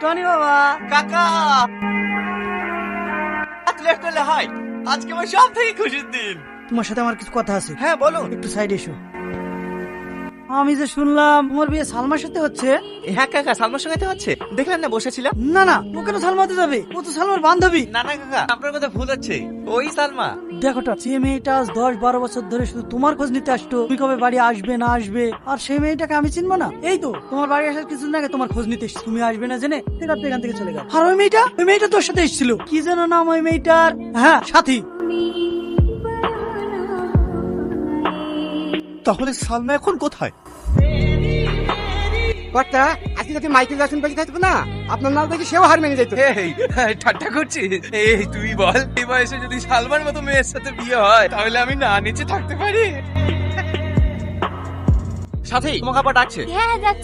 Tony বাবা। কাকা লেফটলে high, আজকে আমার সব থেকে খুশির দিন। তোমার সাথে আমার কিছু কথা আছে। হ্যাঁ বলুন। একটু সাইড এসো। আমি যে শুনলাম তোমার বিয়ে সালমার সাথে হচ্ছে। হ্যাঁ কাকা, সালমার সঙ্গে তো হচ্ছে, দেখলেন না বসেছিলাম। না না, ও কেন সালমাতে যাবে? ও তো সালমার বান্ধবী। না না কাকা, আপনার কথা ভুল হচ্ছে, ওই সালমা। দেখো তো, যে মেয়েটা আজ 10-12 বছর ধরে শুধু তোমার খোঁজ নিতে আসতো, তুমি কবে বাড়ি আসবে না আসবে, আর সেই মেয়েটাকে আমি চিনবো না? এই তো তোমার বাড়ি আসার কিছুদিন আগে তোমার খোঁজ নিতে এসেছি, তুমি আসবে না জেনে ঠিক আছে এখান থেকে চলে গেল। আর ওই মেয়েটা তোর সাথে এসেছিল, কি যেন নাম ওই মেয়েটার? হ্যাঁ, সাথী। তাহলে সালমা এখন কোথায়? কর্তা, আজকে যদি মাইকেল জ্যাকসন বেঁচে থাকতো না, আপনার নাম দেখে সেও হার মেনে যেত। এই ঠাট্টা করছিস? এই তুই বল, এই বয়সে যদি সালমার মতো মেয়ের সাথে বিয়ে হয় তাহলে আমি না নিচে থাকতে পারি? সাথী তোমাকে আবার ডাকছে। হ্যাঁ যাচ্ছি।